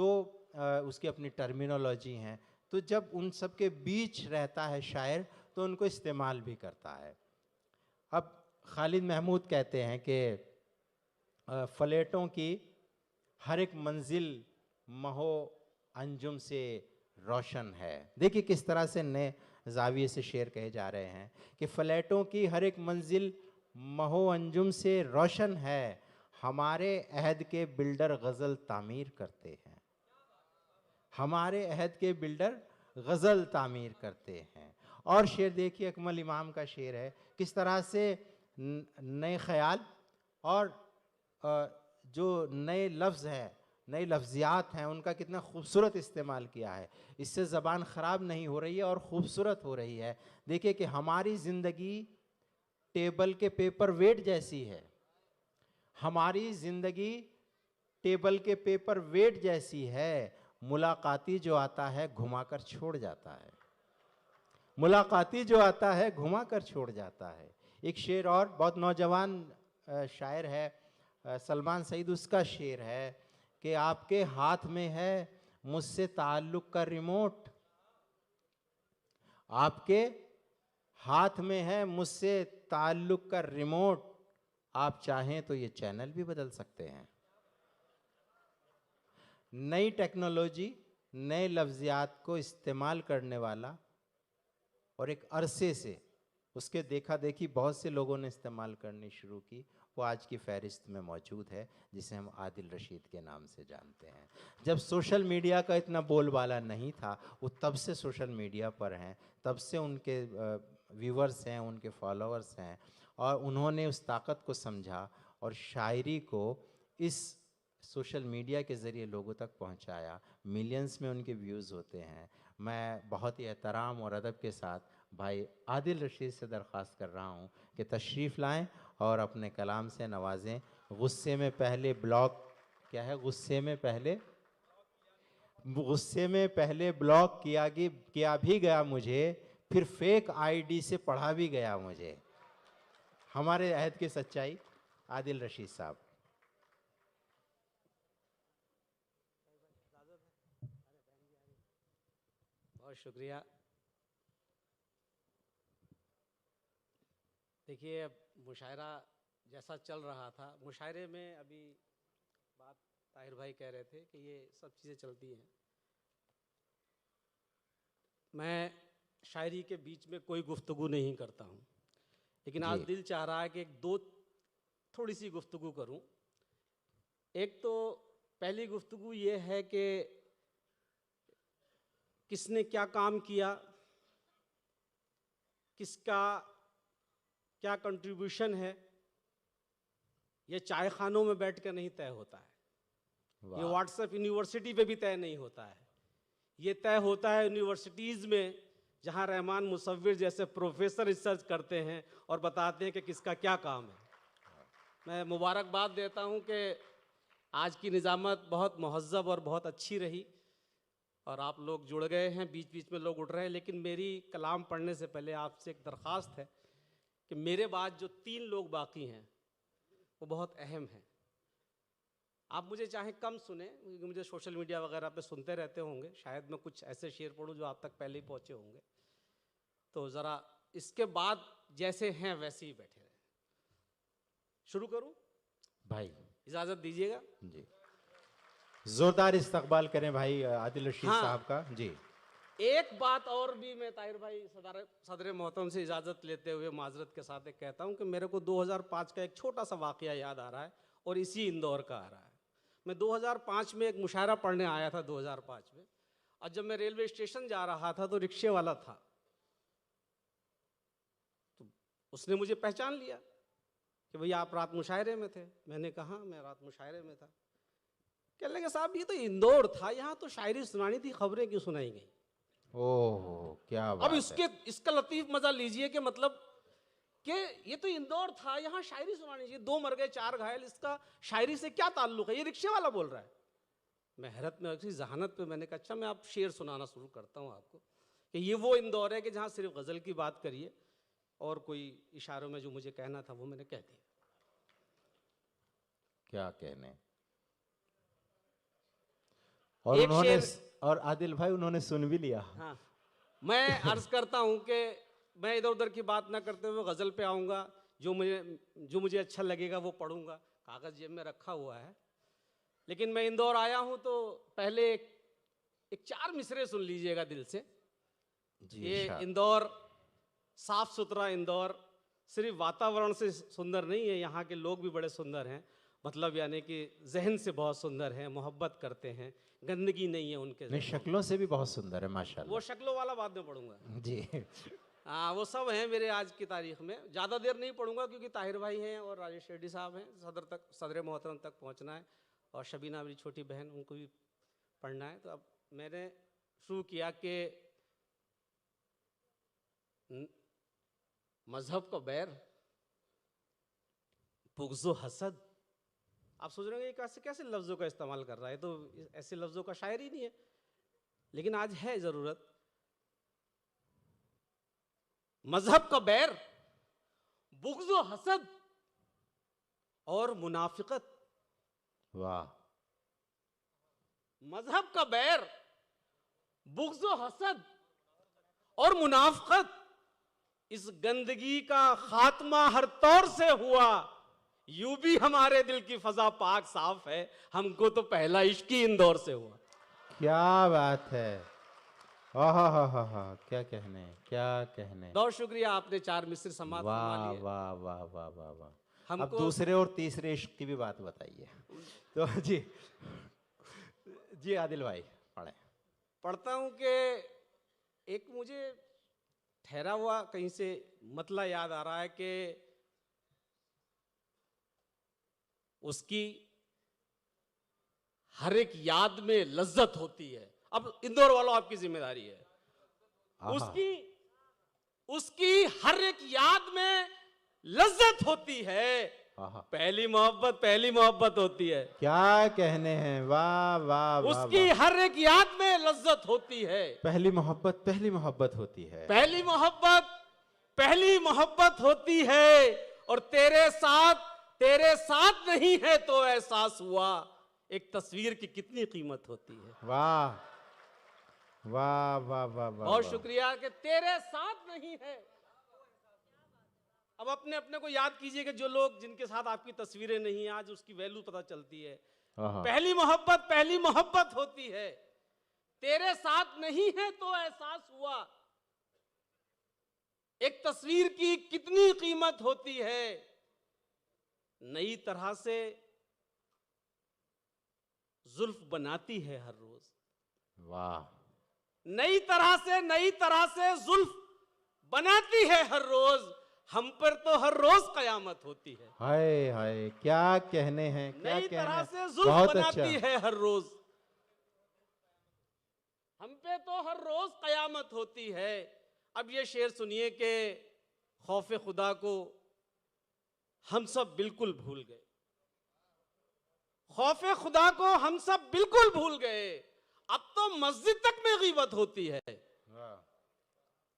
तो उसकी अपनी टर्मिनोलॉजी हैं, तो जब उन सब के बीच रहता है शायर तो उनको इस्तेमाल भी करता है। अब खालिद महमूद कहते हैं कि फ़लेटों की हर एक मंजिल महो अंजुम से रोशन है। देखिए किस तरह से नए जाविये से शेर कहे जा रहे हैं कि फ़लेटों की हर एक मंजिल महो अंजुम से रोशन है, हमारे अहद के बिल्डर गज़ल तामीर करते हैं। हमारे अहद के बिल्डर गज़ल तामीर करते हैं। और शेर देखिए अकमल इमाम का शेर है, किस तरह से नए ख्याल और जो नए लफ्ज़ हैं, नए लफ्ज़ियात हैं, उनका कितना खूबसूरत इस्तेमाल किया है। इससे ज़बान ख़राब नहीं हो रही है और ख़ूबसूरत हो रही है। देखिए कि हमारी ज़िंदगी टेबल के पेपर वेट जैसी है, हमारी ज़िंदगी टेबल के पेपर वेट जैसी है, मुलाकाती जो आता है घुमाकर छोड़ जाता है, मुलाकाती जो आता है घुमाकर छोड़ जाता है। एक शेर और बहुत नौजवान शायर है सलमान सईद, उसका शेर है कि आपके हाथ में है मुझसे ताल्लुक़ का रिमोट, आपके हाथ में है मुझसे ताल्लुक़ का रिमोट, आप चाहें तो ये चैनल भी बदल सकते हैं। नई टेक्नोलॉजी, नए लफ्ज़ियात को इस्तेमाल करने वाला और एक अरसे से उसके देखा देखी बहुत से लोगों ने इस्तेमाल करनी शुरू की, वो आज की फ़हरिस्त में मौजूद है, जिसे हम आदिल रशीद के नाम से जानते हैं। जब सोशल मीडिया का इतना बोलबाला नहीं था, वो तब से सोशल मीडिया पर हैं, तब से उनके व्यूवर्स हैं, उनके फॉलोअर्स हैं, और उन्होंने उस ताकत को समझा और शायरी को इस सोशल मीडिया के ज़रिए लोगों तक पहुंचाया। मिलियंस में उनके व्यूज़ होते हैं। मैं बहुत ही एहतराम और अदब के साथ भाई आदिल रशीद से दरख्वास्त कर रहा हूं कि तशरीफ़ लाएं और अपने कलाम से नवाजें। गुस्से में पहले ब्लॉक क्या है, गुस्से में पहले ब्लॉक किया भी गया मुझे, फिर फेक आईडी से पढ़ा भी गया मुझे। हमारे अहद की सच्चाई, आदिल रशीद साहब। बहुत शुक्रिया। देखिए अब मुशायरा जैसा चल रहा था, मुशायरे में अभी बात ताहिर भाई कह रहे थे कि ये सब चीज़ें चलती हैं। मैं शायरी के बीच में कोई गुफ्तगू नहीं करता हूँ, लेकिन आज दिल चाह रहा है कि एक दो थोड़ी सी गुफ्तगू करूँ। एक तो पहली गुफ्तगू ये है कि किसने क्या काम किया, किसका क्या कंट्रीब्यूशन है, ये चाय खानों में बैठ कर नहीं तय होता है, ये व्हाट्सएप यूनिवर्सिटी पे भी तय नहीं होता है, ये तय होता है यूनिवर्सिटीज़ में, जहाँ रहमान मुसव्विर जैसे प्रोफेसर रिसर्च करते हैं और बताते हैं कि किसका क्या काम है। मैं मुबारकबाद देता हूँ कि आज की निज़ामत बहुत महज़्ज़ब और बहुत अच्छी रही और आप लोग जुड़ गए हैं, बीच बीच में लोग उठ रहे हैं। लेकिन मेरी कलाम पढ़ने से पहले आपसे एक दरख्वास्त है कि मेरे बाद जो 3 लोग बाकी हैं वो बहुत अहम हैं। आप मुझे चाहे कम सुने, क्योंकि मुझे सोशल मीडिया वगैरह पे सुनते रहते होंगे, शायद मैं कुछ ऐसे शेर पढ़ूं जो आप तक पहले ही पहुंचे होंगे, तो ज़रा इसके बाद जैसे हैं वैसे ही बैठे रहें। शुरू करूं भाई? इजाज़त दीजिएगा जी, जोरदार इस्तकबाल करें भाई आदिल रशीद साहब का। जी, एक बात और भी मैं ताहिर भाई सदर मोहतरम से इजाज़त लेते हुए माजरत के साथ एक कहता हूं कि मेरे को 2005 का एक छोटा सा वाक़या याद आ रहा है और इसी इंदौर का आ रहा है। मैं 2005 में एक मुशायरा पढ़ने आया था 2005 में, और जब मैं रेलवे स्टेशन जा रहा था तो रिक्शे वाला था, तो उसने मुझे पहचान लिया कि भैया आप रात मुशायरे में थे। मैंने कहा मैं रात मुशायरे में था। कहने लगे साहब ये तो इंदौर था, यहाँ तो शायरी सुनानी थी, खबरें क्यों सुनाई गई? ओह क्या अब बात है। इसका लतीफ मजा लीजिए कि मतलब कि ये तो इंदौर था, यहाँ शायरी सुनानी चाहिए, 2 मर गए 4 घायल, इसका शायरी से क्या ताल्लुक है? ये रिक्शे वाला बोल रहा है। मैं हैरत में, अच्छी जहानत पे मैंने कहा अच्छा मैं आप शेर सुनाना शुरू करता हूँ आपको कि ये वो इंदौर है कि जहाँ सिर्फ गज़ल की बात करिए और कोई इशारों में जो मुझे कहना था वो मैंने कह दिया। क्या कहने। और एक उन्होंने शेर- और आदिल भाई उन्होंने सुन भी लिया। हाँ, मैं अर्ज करता हूं कि मैं इधर उधर की बात ना करते हुए गजल पे आऊंगा। जो मुझे अच्छा लगेगा वो पढ़ूंगा। कागज जेब में रखा हुआ है। लेकिन मैं इंदौर आया हूं तो पहले एक 4 मिसरे सुन लीजिएगा दिल से। जी ये इरशाद। इंदौर, साफ सुथरा इंदौर सिर्फ वातावरण से सुंदर नहीं है, यहाँ के लोग भी बड़े सुंदर हैं। मतलब यानी कि जहन से बहुत सुंदर हैं, मोहब्बत करते हैं, गंदगी नहीं है उनके नहीं, ज़हनों में। शक्लों से भी बहुत सुंदर है वो माशाल्लाह। शक्लों वाला बाद में पढ़ूंगा। जी हाँ, वो सब हैं मेरे आज की तारीख में। ज़्यादा देर नहीं पढ़ूंगा क्योंकि ताहिर भाई हैं और राजेश रेड्डी साहब हैं। सदर मोहतरम तक पहुंचना है और शबीना मेरी छोटी बहन, उनको भी पढ़ना है। तो अब मैंने शुरू किया कि मजहब का बैर, बुग़्ज़ो हसद। आप सोच रहे होंगे कैसे कैसे लफ्ज़ों का इस्तेमाल कर रहा है, तो ऐसे लफ्ज़ों का शायर ही नहीं है। लेकिन आज है ज़रूरत। मजहब का बैर, बुग़्ज़ो हसद और मुनाफिकत। वाह। मजहब का बैर, बुग़्ज़ो हसद और मुनाफिकत, इस गंदगी का खात्मा हर तौर से हुआ। यूं भी हमारे दिल की फजा पाक साफ है, हमको तो पहला इश्क ही इंदौर से हुआ। क्या बात है। हा, क्या कहने, क्या कहने। बहुत शुक्रिया, आपने 4 मिसर समाप्त करवा वाह लिए। वाह वाह वाह वाह वाह। अब हमको दूसरे और तीसरे इश्क की भी बात बताइए। तो जी जी आदिल भाई पढ़े। पढ़ता हूं कि एक मुझे ठहरा हुआ कहीं से मतला याद आ रहा है कि उसकी हर एक याद में लज्जत होती है। अब इंदौर वालों, आपकी जिम्मेदारी है। आहा। उसकी हर एक याद में लज्जत होती है। आहा। पहली मोहब्बत होती है। क्या कहने हैं। वाह वाह वाह उसकी वाह। हर एक याद में लज्जत होती है। पहली मोहब्बत होती है। पहली मोहब्बत होती है और तेरे साथ नहीं है तो एहसास हुआ। एक तस्वीर की कितनी कीमत होती है। वाह वाह वाह वाह वाह। बहुत शुक्रिया कि तेरे साथ नहीं है। अब अपने अपने को याद कीजिए कि जो लोग जिनके साथ आपकी तस्वीरें नहीं, आज उसकी वैल्यू पता चलती है। आहा। पहली मोहब्बत होती है। तेरे साथ नहीं है तो एहसास हुआ। एक तस्वीर की कितनी कीमत होती है। नई तरह से जुल्फ बनाती है हर रोज। वाह। नई तरह से जुल्फ बनाती है हर रोज। हम पर तो हर रोज कयामत होती है। हाय हाय, क्या कहने हैं, क्या नई कहने तरह हैं। से जुल्फ बहुत बनाती अच्छा। है हर रोज। हम पे तो हर रोज कयामत होती है। अब ये शेर सुनिए कि खौफ खुदा को हम सब बिल्कुल भूल गए। खौफ खुदा को हम सब बिल्कुल भूल गए। अब तो मस्जिद तक में गीबत होती है। वाह।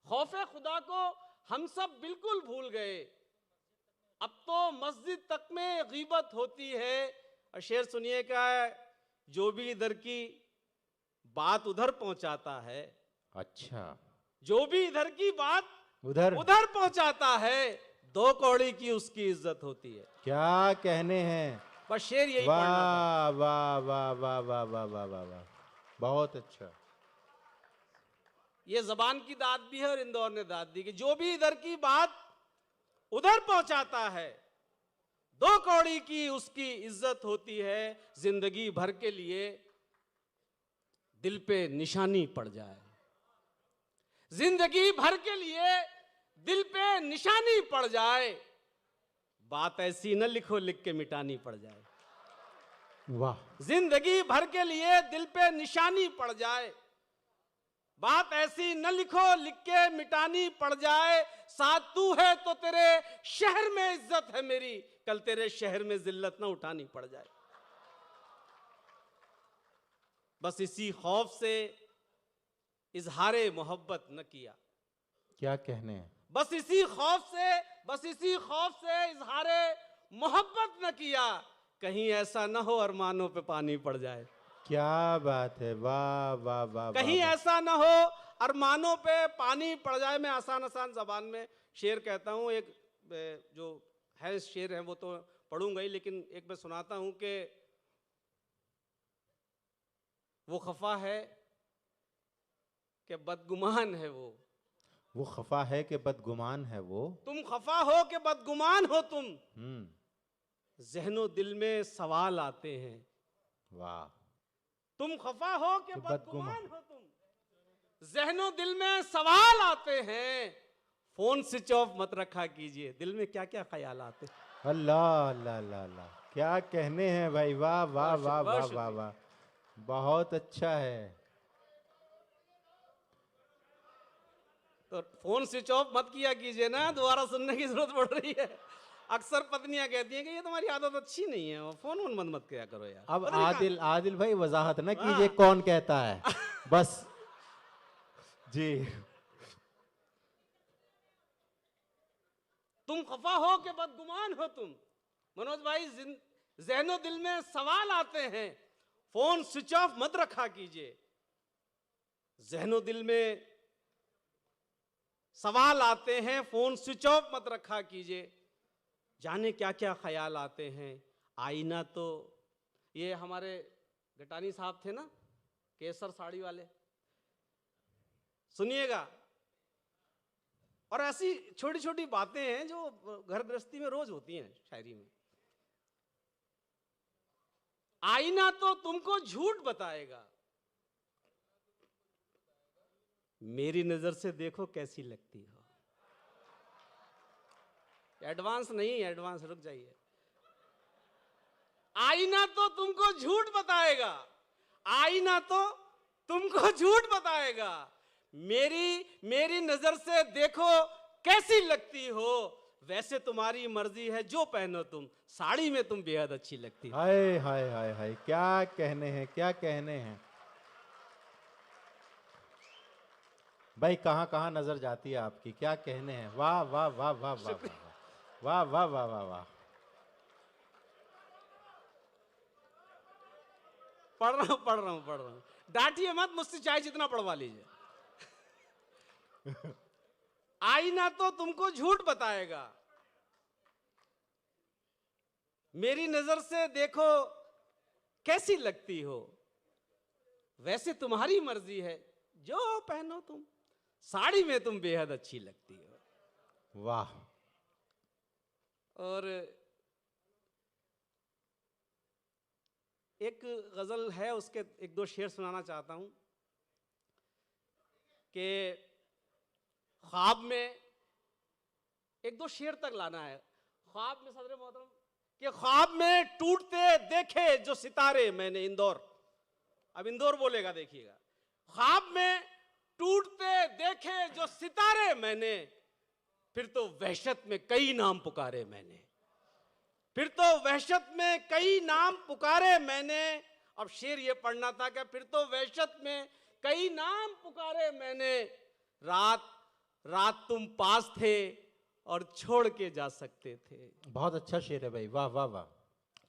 खौफ खुदा को हम सब बिल्कुल भूल गए। अब तो मस्जिद तक में गीबत होती है। और शेर सुनिए क्या है, जो भी इधर की बात उधर पहुंचाता है। अच्छा। जो भी इधर की बात उधर उधर पहुंचाता है, 2 कौड़ी की उसकी इज्जत होती है। क्या कहने हैं। बस शेर यही पढ़ना था। वाह वाह वाह वाह वाह वाह वाह वाह वाह। बहुत अच्छा। ये जबान की दाद भी है और इंदौर ने दाद दी कि जो भी इधर की बात उधर पहुंचाता है, 2 कौड़ी की उसकी इज्जत होती है। जिंदगी भर के लिए दिल पे निशानी पड़ जाए। जिंदगी भर के लिए दिल पे निशानी पड़ जाए। बात ऐसी न लिखो लिख के मिटानी पड़ जाए। वाह। जिंदगी भर के लिए दिल पे निशानी पड़ जाए। बात ऐसी न लिखो लिख के मिटानी पड़ जाए। साथ तू है तो तेरे शहर में इज्जत है मेरी, कल तेरे शहर में जिल्लत न उठानी पड़ जाए। बस इसी खौफ से इजहारे मोहब्बत न किया। क्या कहने हैं। बस इसी खौफ से इजहारे मोहब्बत न किया। कहीं ऐसा न हो अरमानों पे पानी पड़ जाए। क्या बात है, वाह वाह वाह वाह कहीं वाह। ऐसा ना हो अरमानों पे पानी पड़ जाए। मैं आसान आसान जबान में शेर कहता हूँ, एक जो है शेर है वो तो पढ़ूंगा ही, लेकिन एक मैं सुनाता हूँ कि वो खफा है कि बदगुमान है वो खफा है कि बदगुमान है वो। तुम खफा हो कि बदगुमान हो तुम, जहनो दिल में सवाल आते हैं। वाह। तुम खफा हो कि कि बदगुमान हो तुम, जहनो दिल में सवाल आते हैं। फोन स्विच ऑफ मत रखा कीजिए, दिल में क्या क्या ख्याल आते हैं। अल्लाह अल्लाह अल्लाह अल्लाह, क्या कहने हैं भाई, वाह वाह बहुत वाह शुक्रिया, वाह बहुत वाह शुक्रिया। वाह, बहुत अच्छा है। तो फोन स्विच ऑफ मत किया कीजिए ना, दोबारा सुनने की जरूरत पड़ रही है। अक्सर पत्नियां कहती हैं कि ये तुम्हारी आदत अच्छी नहीं है, फोन वोन मत मत किया करो यार। अब पता नहीं आदिल आदिल भाई वजाहत ना हाँ। कीजिए कौन कहता है, बस जी। तुम खफा हो कि बदगुमान हो तुम, मनोज भाई जहनो दिल में सवाल आते हैं। फोन स्विच ऑफ मत रखा कीजिए, जहनो दिल में सवाल आते हैं। फोन स्विच ऑफ मत रखा कीजिए, जाने क्या क्या ख्याल आते हैं। आईना तो, ये हमारे गटानी साहब थे ना, केसर साड़ी वाले, सुनिएगा। और ऐसी छोटी छोटी बातें हैं जो घर गृहस्थी में रोज होती हैं शायरी में। आईना तो तुमको झूठ बताएगा, मेरी नजर से देखो कैसी लगती हो। एडवांस नहीं, एडवांस रुक जाइए। आईना तो तुमको झूठ बताएगा, आईना तो तुमको झूठ बताएगा। मेरी नजर से देखो कैसी लगती हो, वैसे तुम्हारी मर्जी है जो पहनो तुम, साड़ी में तुम बेहद अच्छी लगती हो। हाय हाय हाय हाय, क्या कहने हैं, क्या कहने हैं भाई, कहाँ कहाँ नजर जाती है आपकी, क्या कहने हैं, वाह वाह वाह वाह वाह वाह वाह वाह वाह वाह। पढ़ रहा हूं, डांटिए मत, मुझसे चाहे जितना पढ़वा लीजिए। आईना तो तुमको झूठ बताएगा, मेरी नजर से देखो कैसी लगती हो, वैसे तुम्हारी मर्जी है जो पहनो तुम, साड़ी में तुम बेहद अच्छी लगती हो। वाह। और एक गजल है, उसके एक दो शेर सुनाना चाहता हूं कि ख्वाब में, एक दो शेर तक लाना है। ख्वाब में सदर मोहतरम, कि ख्वाब में टूटते देखे जो सितारे मैंने, इंदौर, अब इंदौर बोलेगा देखिएगा। ख्वाब में टूटते देखे जो सितारे मैंने, फिर तो वहशत में कई नाम पुकारे मैंने, फिर तो वहशत में कई नाम पुकारे मैंने। अब शेर ये पढ़ना था कि फिर तो वहशत में कई नाम पुकारे मैंने, रात रात तुम पास थे और छोड़ के जा सकते थे। बहुत अच्छा शेर है भाई, वाह वाह वाह।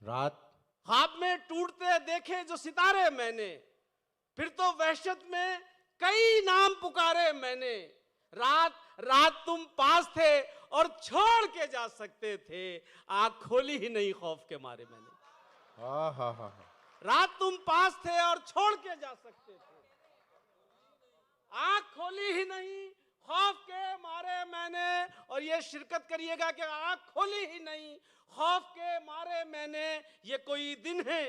रात ख्वाब में टूटते देखे जो सितारे मैंने, फिर तो वहशत में कई नाम पुकारे मैंने, रात रात तुम पास थे और छोड़ के जा सकते थे, आंख खोली ही नहीं खौफ के मारे मैंने। हा हा हा। रात तुम पास थे और छोड़ के जा सकते थे, आंख खोली ही नहीं खौफ के मारे मैंने। और ये शिरकत करिएगा कि आंख खोली ही नहीं खौफ के मारे मैंने। ये कोई दिन है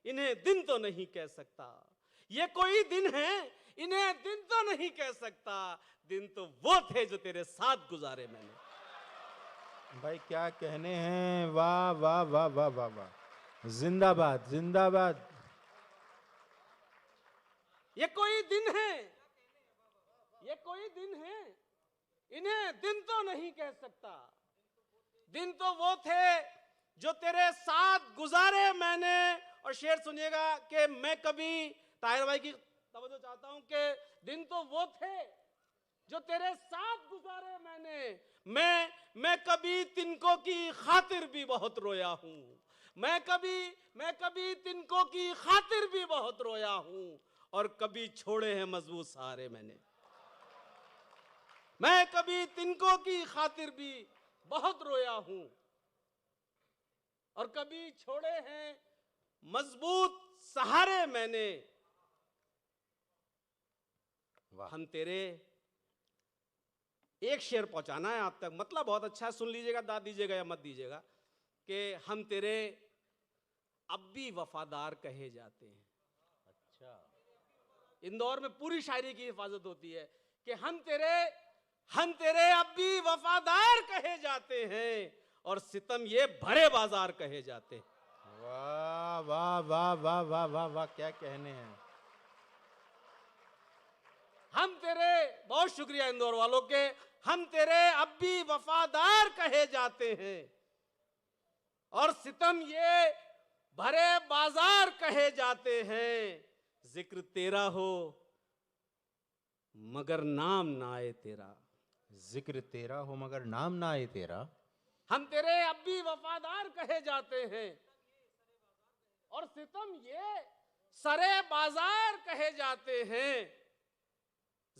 इन्हें दिन तो नहीं कह सकता, ये कोई दिन है इन्हें दिन तो नहीं कह सकता, दिन तो वो थे जो तेरे साथ गुजारे मैंने। भाई क्या कहने हैं, वाह वाह वाह वाह वाह वाह, जिंदाबाद जिंदाबाद। ये कोई दिन है, ये कोई दिन है इन्हें दिन तो नहीं कह सकता, दिन तो वो थे जो तेरे साथ गुजारे मैंने। और शेर सुनिएगा कि मैं कभी, ताहिर भाई की तवज्जो चाहता हूं कि दिन तो वो थे जो तेरे साथ गुजारे मैंने, मैं कभी तिनको की खातिर भी बहुत रोया हूं, मैं कभी तिनकों की खातिर भी बहुत रोया हूं और कभी छोड़े हैं मजबूत सहारे मैंने। मैं कभी तिनकों की खातिर भी बहुत रोया हूं और कभी छोड़े हैं मजबूत सहारे मैंने। हम तेरे, एक शेर पहुंचाना है आप तक, मतलब बहुत अच्छा है, सुन लीजिएगा, दाद दीजिएगा या मत दीजिएगा, कि हम तेरे अब भी वफादार कहे जाते हैं। अच्छा, इंदौर में पूरी शायरी की हिफाजत होती है कि हम तेरे अब भी वफादार कहे जाते हैं और सितम ये भरे बाजार कहे जाते हैं। वाह वाह वाह वाह वाह वाह वाह, क्या कहने हैं। हम तेरे, बहुत शुक्रिया इंदौर वालों के, हम तेरे अब भी वफादार कहे जाते हैं और सितम ये भरे बाजार कहे जाते हैं। जिक्र तेरा हो मगर नाम ना आए तेरा। जिक्र तेरा हो मगर नाम ना आए तेरा। हम तेरे अब भी वफादार कहे जाते हैं और सितम ये सरे बाजार कहे जाते हैं।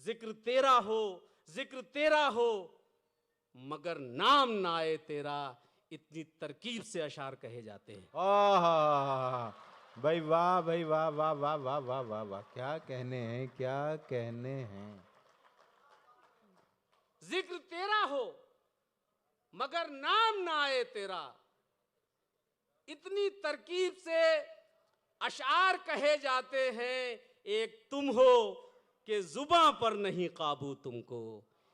जिक्र तेरा हो मगर नाम ना आए तेरा, इतनी तरकीब से अशार कहे जाते हैं। भाई वाह, भाई वाह वाह वाह वाह वाह वाह वाह, क्या कहने हैं, क्या कहने हैं। जिक्र तेरा हो मगर नाम ना आए तेरा, इतनी तरकीब से अशार कहे जाते हैं। एक तुम हो कि जुबां पर नहीं काबू तुमको,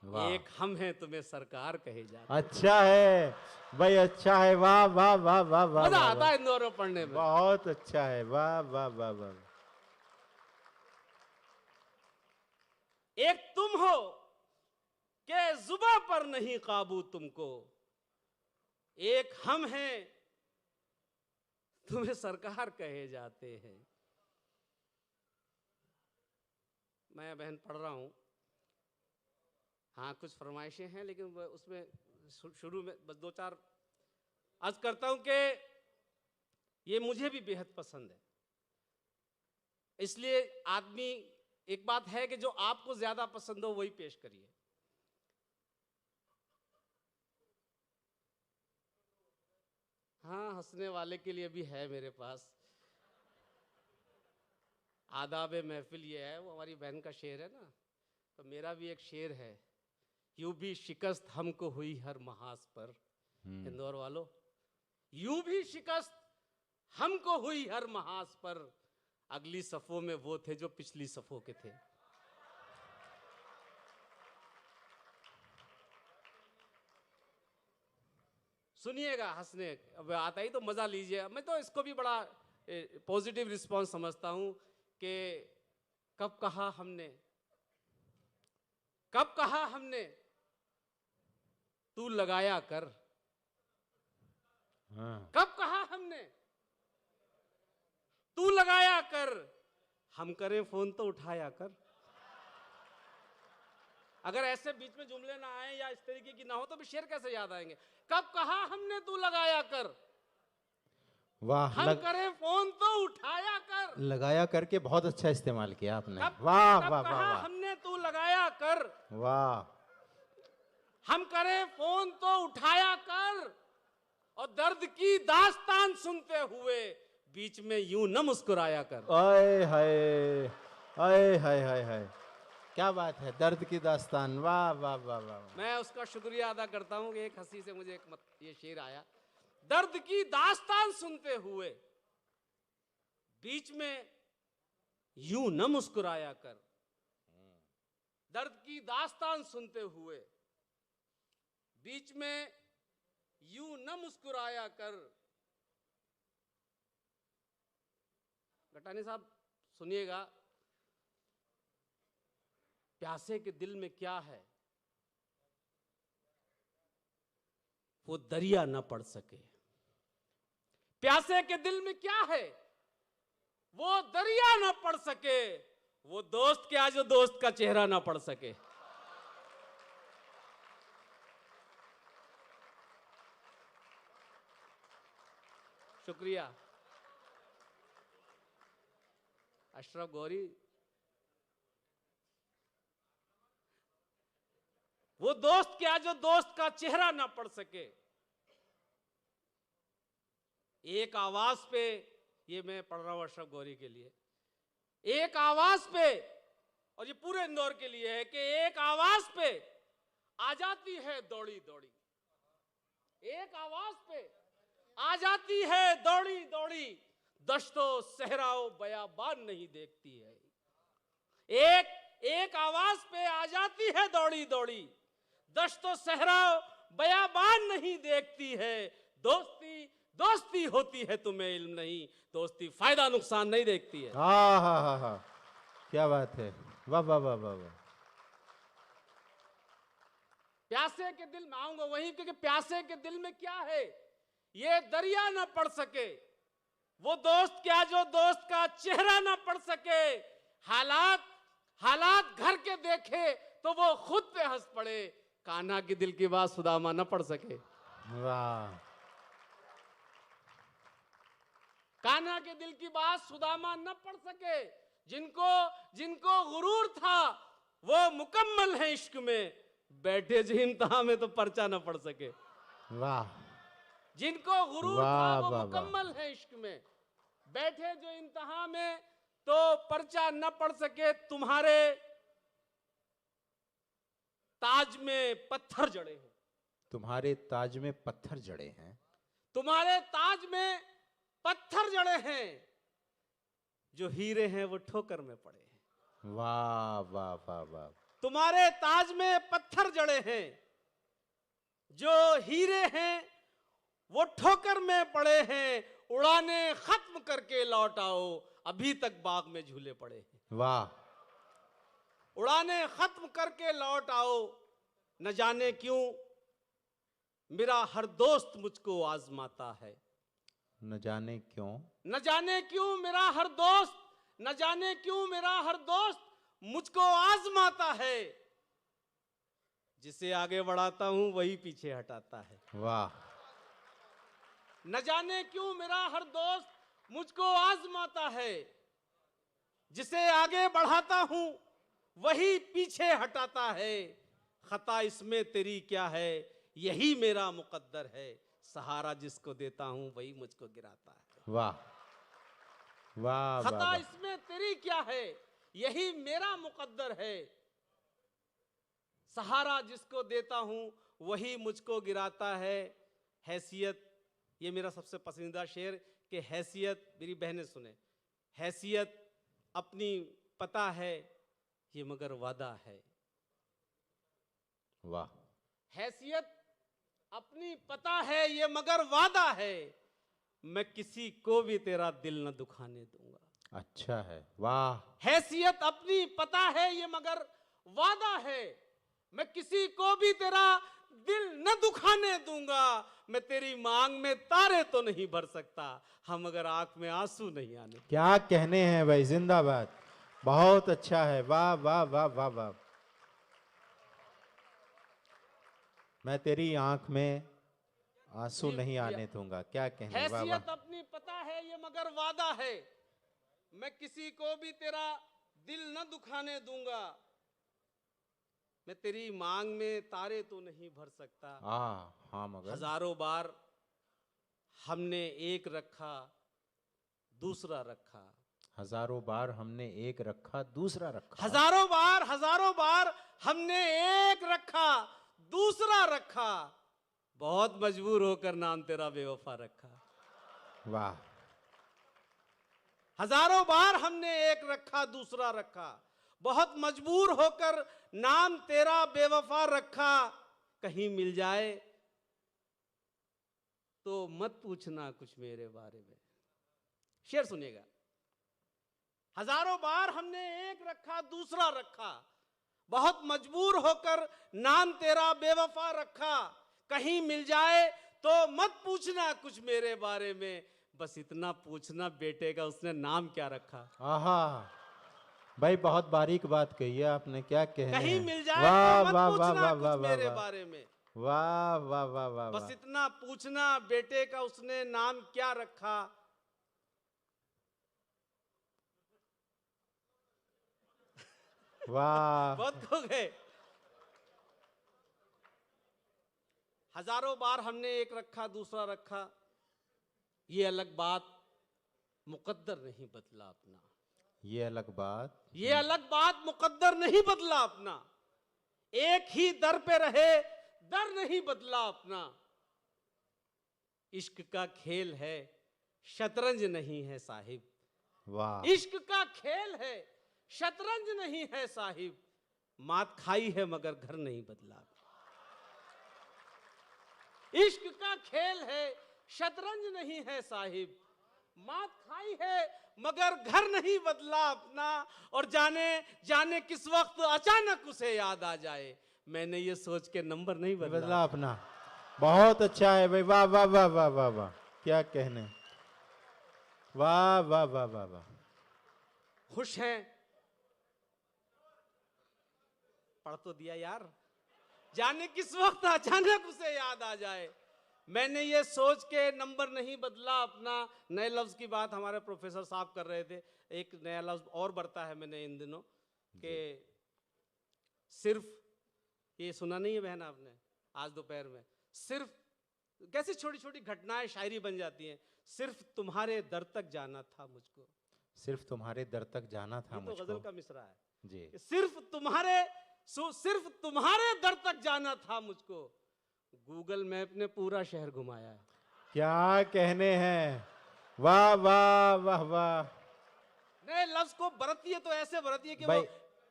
एक हम हैं तुम्हें सरकार कहे जाते हैं। अच्छा है भाई, अच्छा है, वाह वाह वाह वाह वाह, मजा आता है इंदौर में पढ़ने में, बहुत अच्छा है, वाह वाह वाह वाह। एक तुम हो कि जुबां पर नहीं काबू तुमको, एक हम हैं तुम्हें सरकार कहे जाते हैं। मैं बहन पढ़ रहा हूं, हाँ कुछ फरमाइशें हैं लेकिन उसमें शुरू में बस दो चार अर्ज करता हूं कि ये मुझे भी बेहद पसंद है। इसलिए आदमी, एक बात है कि जो आपको ज्यादा पसंद हो वही पेश करिए। हाँ, हंसने वाले के लिए भी है मेरे पास। आदाब महफिल ये है, वो हमारी बहन का शेर है ना, तो मेरा भी एक शेर है। यूं भी शिकस्त हमको हुई हर महाज पर, इंदौर वालों, यूं भी शिकस्त हमको हुई हर महाज पर, अगली सफों में वो थे जो पिछली सफों के थे। सुनिएगा, हंसने अब आता ही तो मजा लीजिए। मैं तो इसको भी बड़ा पॉजिटिव रिस्पांस समझता हूं कि कब कहा हमने तू लगाया कर। कब कहा हमने तू लगाया कर, हम करें फोन तो उठाया कर। अगर ऐसे बीच में जुमले ना आए या इस तरीके की ना हो तो भी शेर कैसे याद आएंगे। कब कहा हमने तू लगाया कर, वाह, हम करें फोन तो उठाया कर। लगाया करके बहुत अच्छा इस्तेमाल किया आपने, वाह वाह वाह वाह। वाह, हमने तू लगाया कर, वाह। हम करें फोन तो उठाया कर, और दर्द की दास्तान सुनते हुए बीच में यूं न मुस्कुराया कर। आए हाय, आए हाय हाय हाय, क्या बात है, दर्द की दास्तान, वाह वाह वाह वाह। मैं उसका शुक्रिया अदा करता हूं कि एक हंसी से मुझे ये शेर आया। दर्द की दास्तान सुनते हुए बीच में यूं न मुस्कुराया कर। दर्द की दास्तान सुनते हुए बीच में यूं न मुस्कुराया कर। गटानी साहब सुनिएगा, प्यासे के दिल में क्या है वो दरिया न पड़ सके। प्यासे के दिल में क्या है वो दरिया न पड़ सके। वो दोस्त क्या जो दोस्त का चेहरा ना पड़ सके। शुक्रिया। अशरफ गौरी, वो दोस्त क्या जो दोस्त का चेहरा ना पढ़ सके। एक आवाज पे, ये मैं पढ़ रहा हूं अशरफ गौरी के लिए, एक आवाज पे, और ये पूरे इंदौर के लिए है कि एक आवाज पे आ जाती है दौड़ी दौड़ी, एक आवाज पे आ जाती है दौड़ी दौड़ी, दश्तो सहराओ बयाबान नहीं देखती है। एक आवाज पे आ जाती है दौड़ी दौड़ी, दश्तो सहराओ बयाबान नहीं देखती है। दोस्ती दोस्ती होती है तुम्हें इल्म नहीं, दोस्ती फायदा नुकसान नहीं देखती है। हाँ हाँ हाँ हाँ, क्या बात है, वाह वाह वाह वाह वाह। प्यासे के दिल में आऊंगा वहीं, क्योंकि प्यासे के दिल में क्या है ये दरिया ना पढ़ सके। वो दोस्त क्या जो दोस्त का चेहरा ना पढ़ सके। हालात घर के देखे तो वो खुद पे हंस पड़े। कान्हा के दिल की बात सुदामा ना पढ़ सके। वाह, कान्हा के दिल की बात सुदामा न पढ़ सके। जिनको गुरूर था वो मुकम्मल है इश्क में, बैठे जो इम्तिहान में तो पर्चा न पढ़ सके। वाह, जिनको गुरूर था वो मुकम्मल है इश्क में, बैठे जो इम्तिहान में तो पर्चा न पढ़ सके। तुम्हारे ताज में पत्थर जड़े हैं, तुम्हारे ताज में पत्थर जड़े हैं, तुम्हारे ताज में पत्थर जड़े हैं, जो हीरे हैं वो ठोकर में पड़े हैं। वाह वाह वाह वाह। तुम्हारे ताज में पत्थर जड़े हैं, जो हीरे हैं वो ठोकर में पड़े हैं। उड़ाने खत्म करके लौट आओ, अभी तक बाग में झूले पड़े हैं। वाह, उड़ाने खत्म करके लौट आओ। न जाने क्यों मेरा हर दोस्त मुझको आजमाता है। न जाने क्यों, न जाने क्यों मेरा हर दोस्त, न जाने क्यों मेरा हर दोस्त मुझको आजमाता है। जिसे आगे बढ़ाता हूं वही पीछे हटाता है। वाह, न जाने क्यों मेरा हर दोस्त मुझको आजमाता है। जिसे आगे बढ़ाता हूं वही पीछे हटाता है। खता इसमें तेरी क्या है, यही मेरा मुकद्दर है। सहारा जिसको देता हूं वही मुझको गिराता है। वाह वाह खता वाह। इसमें तेरी क्या है, यही मेरा मुकद्दर है। सहारा जिसको देता हूं वही मुझको गिराता है। हैसियत, ये मेरा सबसे पसंदीदा शेर, कि हैसियत, मेरी बहनें सुने, हैसियत अपनी पता है ये मगर वादा है। वाह, हैसियत अपनी पता है ये मगर वादा है। मैं किसी को भी तेरा दिल न दुखाने दूंगा। अच्छा है, वाह। हैसियत अपनी पता है ये मगर वादा है। मैं किसी को भी तेरा दिल न दुखाने दूंगा। मैं तेरी मांग में तारे तो नहीं भर सकता, हम अगर आंख में आंसू नहीं आने। क्या कहने हैं भाई, जिंदाबाद, बहुत अच्छा है, वाह वाह वाह वाह वाह। मैं तेरी आंख में आंसू नहीं आने दूंगा, क्या कहने, वाह वाह। हैसियत अपनी पता है ये मगर वादा है। मैं किसी को भी तेरा दिल न दुखाने दूंगा। मैं तेरी मांग में तारे तो नहीं भर सकता। हाँ मगर हजारों बार हमने एक रखा दूसरा रखा। हजारों बार हमने एक रखा दूसरा रखा। हजारों बार हमने एक रखा दूसरा रखा। बहुत मजबूर होकर नाम तेरा बेवफा रखा। वाह, हजारों बार हमने एक रखा दूसरा रखा। बहुत मजबूर होकर नाम तेरा बेवफा रखा। कहीं मिल जाए तो मत पूछना कुछ मेरे बारे में। शेर सुनिएगा। हजारों बार हमने एक रखा दूसरा रखा। बहुत मजबूर होकर नाम तेरा बेवफा रखा। कहीं मिल जाए तो मत पूछना कुछ मेरे बारे में। बस इतना पूछना बेटे का उसने नाम क्या रखा। आहा भाई, बहुत बारीक बात कही है आपने, क्या कहने कहीं हैं। मिल जाए वाह तो मत वाह वाह पूछना वाह कुछ वाह वाह मेरे वाह। बारे में। वाह वाह वाह वाह बस वाह इतना पूछना बेटे का उसने नाम क्या रखा। वाह। बहुत हो गए। हजारों बार हमने एक रखा दूसरा रखा, ये अलग बात, मुकद्दर नहीं बदला अपना। ये अलग बात, ये अलग बात, मुकद्दर नहीं बदला अपना। एक ही दर पे रहे, दर नहीं बदला अपना। इश्क का खेल है, शतरंज नहीं है साहिब। वाह। इश्क का खेल है, शतरंज नहीं है साहिब। मात खाई है मगर घर नहीं बदला। इश्क का खेल है, शतरंज नहीं है साहिब। मात खाई है मगर घर नहीं बदला अपना। और जाने जाने किस वक्त अचानक उसे याद आ जाए, मैंने ये सोच के नंबर नहीं बदला अपना। बहुत अच्छा है भाई, वाह वाह वाह वाह वाह वाह, क्या कहने, वाह वाह वाह वाह वाह। खुश हैं? पढ़ तो दिया यार। जाने किस वक्त अचानक उसे याद आ जाए, मैंने ये सोच के नंबर नहीं बदला अपना। नए लफ्ज की बात हमारे प्रोफेसर साहब कर रहे थे। एक नया लफ्ज और बढ़ता है मैंने इन दिनों कि सिर्फ, ये सुना नहीं है बहन आपने आज दोपहर में, सिर्फ कैसी छोटी छोटी घटनाएं शायरी बन जाती हैं। सिर्फ तुम्हारे दर तक जाना था मुझको। सिर्फ तुम्हारे दर तक जाना था ये तो मुझको। गजल का मिसरा है जी। सिर्फ तुम्हारे दर तक जाना था मुझको। गूगल मैप ने पूरा शहर घुमाया है। क्या कहने हैं, वाह वाह वाह वाह। नए लफ्ज को बरतिए तो ऐसे बरतिए कि भाई, वो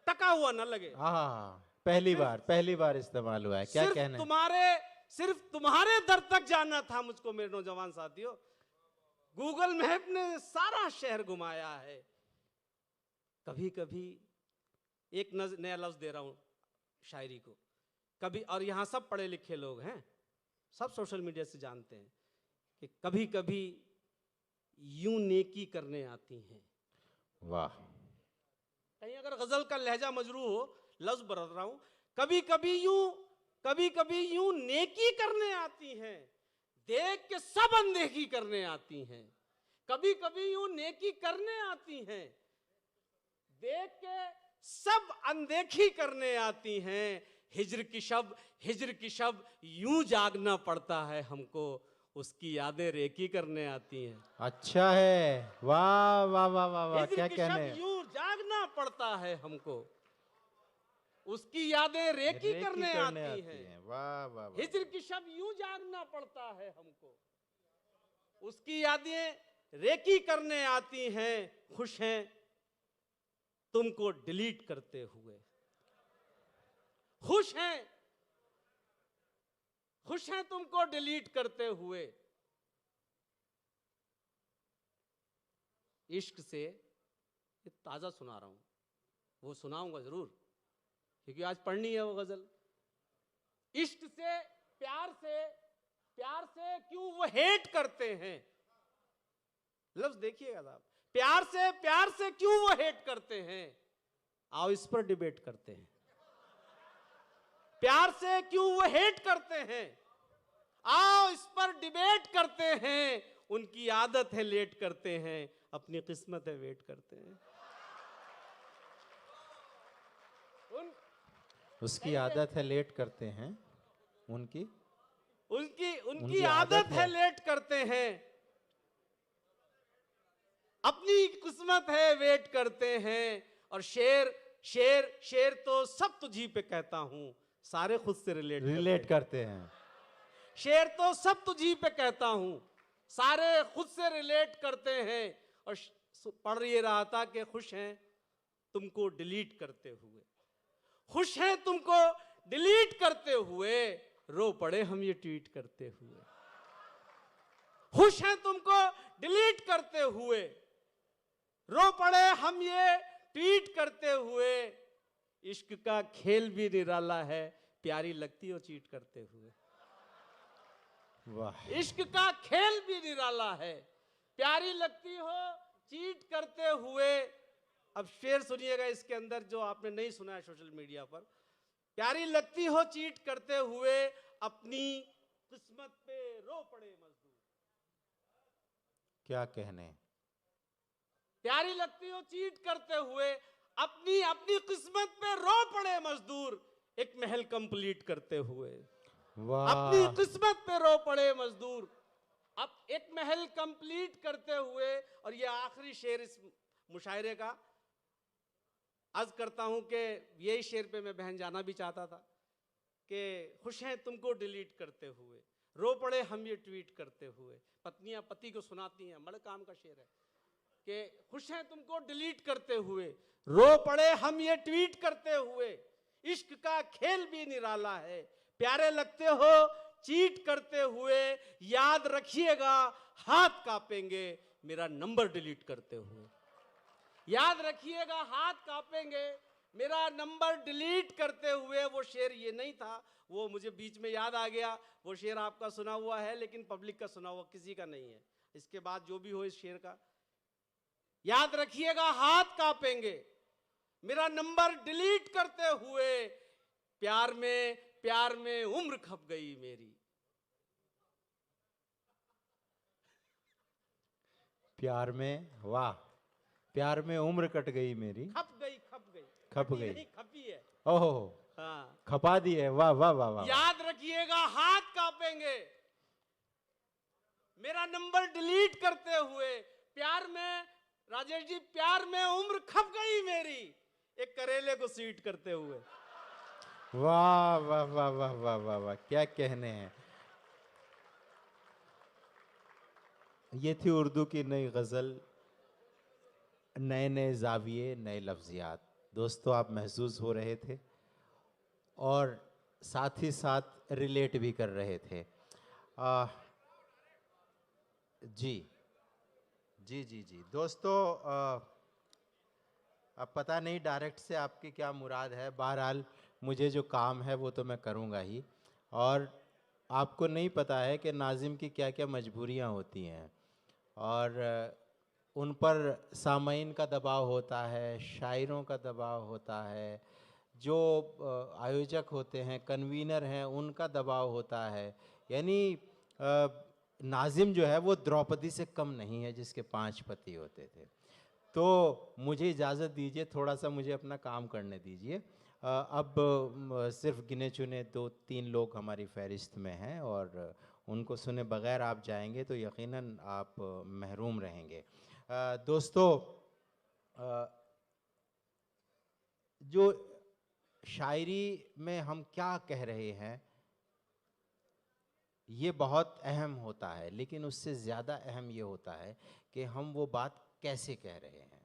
टका हुआ ना लगे। हाँ, पहली बार इस्तेमाल हुआ है, क्या कहने। सिर्फ तुम्हारे दर तक जाना था मुझको मेरे नौजवान साथियों। गूगल मैप ने सारा शहर घुमाया है। कभी कभी एक नया लफ्ज दे रहा हूं शायरी को, कभी, और यहां सब पढ़े लिखे लोग हैं, सब सोशल मीडिया से जानते हैं कि कभी कभी यूं नेकी करने आती हैं। वाह। कहीं अगर गजल का लहजा मजरू हो, लफ्ज बरत रहा हूं, कभी कभी यूं नेकी करने आती हैं, देख के सब अनदेखी करने आती हैं। कभी कभी यूं नेकी करने आती हैं, देख के सब अनदेखी करने आती हैं। हिज्र की शब यूं जागना पड़ता है हमको, उसकी यादें रेकी करने आती हैं। अच्छा है, वाह वाह वाह वाह वाह, क्या कहने। यूं जागना पड़ता है हमको, उसकी यादें रेकी करने आती हैं। वाह वाह वाह। हिज्र की शब यूं जागना पड़ता है हमको, उसकी यादें रेकी करने आती हैं। खुश हैं तुमको डिलीट करते हुए। खुश हैं तुमको डिलीट करते हुए। इश्क से, ये ताजा सुना रहा हूं, वो सुनाऊंगा जरूर क्योंकि आज पढ़नी है वो गजल। इश्क से, प्यार से क्यों वो हेट करते हैं। लफ्ज देखिएगा साहब, प्यार से क्यों वो हेट करते हैं। आओ इस पर डिबेट करते हैं। प्यार से क्यों वो हेट करते हैं, आओ इस पर डिबेट करते हैं। उनकी आदत है लेट करते हैं, अपनी किस्मत है वेट करते हैं। उसकी आदत है लेट करते हैं, उनकी आदत है लेट करते हैं, अपनी किस्मत है वेट करते हैं। और शेर तो सब तुझी पे कहता हूं, सारे खुद से रिलेट करते हैं। शेर तो सब तुझी पे कहता हूं, सारे खुद से रिलेट करते हैं। और पढ़ ये रहा था कि खुश हैं तुमको डिलीट करते हुए। खुश हैं तुमको डिलीट करते हुए, रो पड़े हम ये ट्वीट करते हुए। खुश हैं तुमको डिलीट करते हुए, रो पड़े हम ये ट्वीट करते हुए। इश्क का खेल भी निराला है, प्यारी लगती हो चीट करते हुए। वाह। इश्क का खेल भी निराला है, प्यारी लगती हो चीट करते हुए। अब शेर सुनिएगा इसके अंदर जो आपने नहीं सुना है सोशल मीडिया पर। प्यारी लगती हो चीट करते हुए, अपनी किस्मत पे रो पड़े मजदूर। क्या कहने। प्यारी लगती हो चीट करते हुए, अपनी अपनी किस्मत पे रो पड़े मजदूर, एक महल कंप्लीट करते हुए। अपनी वाह। किस्मत पे रो पड़े मजदूर, अब एक महल कंप्लीट करते हुए। और ये आखिरी शेर इस मुशायरे का, अर्ज करता हूं कि यही शेर पे मैं बहन जाना भी चाहता था कि खुश हैं तुमको डिलीट करते हुए, रो पड़े हम ये ट्वीट करते हुए। पत्नियां पति को सुनाती हैं, बड़े काम का शेर है कि खुश हैं तुमको डिलीट करते हुए, रो पड़े हम ये ट्वीट करते हुए। इश्क का खेल भी निराला है, प्यारे लगते हो चीट करते हुए। याद रखिएगा हाथ कांपेंगे मेरा नंबर डिलीट करते हुए। याद रखिएगा हाथ कांपेंगे मेरा नंबर डिलीट करते हुए। वो शेर ये नहीं था, वो मुझे बीच में याद आ गया। वो शेर आपका सुना हुआ है लेकिन पब्लिक का सुना हुआ किसी का नहीं है। इसके बाद जो भी हो इस शेर का, याद रखिएगा हाथ कांपेंगे मेरा नंबर डिलीट करते हुए। प्यार में उम्र खप गई मेरी। प्यार में, वाह, प्यार में उम्र कट गई मेरी। खप गई खप कटी गई। नहीं, खपी है। ओहो, हाँ, खपा दी है। वाह वाह वाह वाह। याद रखिएगा हाथ कांपेंगे मेरा नंबर डिलीट करते हुए। प्यार में, राजेश जी, प्यार में उम्र खप गई मेरी, एक करेले को सीट करते हुए। वाह वाह वाह वाह वाह वाह वाह, क्या कहने हैं। ये थी उर्दू की नई गज़ल, नए नए जाविये, नए लफ्जियात। दोस्तों, आप महसूस हो रहे थे और साथ ही साथ रिलेट भी कर रहे थे। आ, जी जी जी जी दोस्तों, अब पता नहीं डायरेक्ट से आपकी क्या मुराद है। बहरहाल मुझे जो काम है वो तो मैं करूँगा ही। और आपको नहीं पता है कि नाज़िम की क्या क्या मजबूरियाँ होती हैं, और उन पर सामईन का दबाव होता है, शायरों का दबाव होता है, जो आयोजक होते हैं, कन्वीनर हैं, उनका दबाव होता है। यानी नाज़िम जो है वो द्रौपदी से कम नहीं है जिसके 5 पति होते थे। तो मुझे इजाज़त दीजिए, थोड़ा सा मुझे अपना काम करने दीजिए। अब सिर्फ गिने चुने 2-3 लोग हमारी फहरिस्त में हैं और उनको सुने बगैर आप जाएंगे तो यकीनन आप महरूम रहेंगे। दोस्तों, जो शायरी में हम क्या कह रहे हैं ये बहुत अहम होता है, लेकिन उससे ज़्यादा अहम ये होता है कि हम वो बात कैसे कह रहे हैं,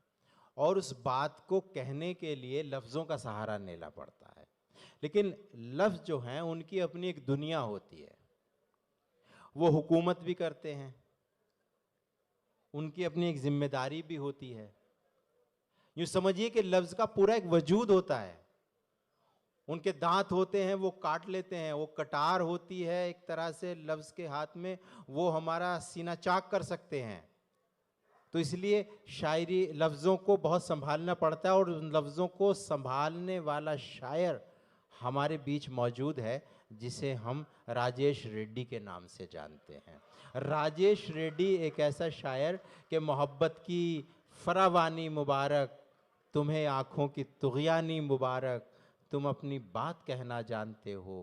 और उस बात को कहने के लिए लफ्ज़ों का सहारा लेना पड़ता है। लेकिन लफ्ज़ जो हैं उनकी अपनी एक दुनिया होती है, वो हुकूमत भी करते हैं, उनकी अपनी एक जिम्मेदारी भी होती है। यूँ समझिए कि लफ्ज़ का पूरा एक वजूद होता है। उनके दांत होते हैं, वो काट लेते हैं, वो कटार होती है एक तरह से लफ्ज़ के हाथ में, वो हमारा सीना चाक कर सकते हैं। तो इसलिए शायरी लफ्ज़ों को बहुत संभालना पड़ता है, और उन लफ्ज़ों को संभालने वाला शायर हमारे बीच मौजूद है, जिसे हम राजेश रेड्डी के नाम से जानते हैं। राजेश रेड्डी एक ऐसा शायर कि मोहब्बत की फरावानी मुबारक, तुम्हें आँखों की तुग़यानी मुबारक, तुम अपनी बात कहना जानते हो।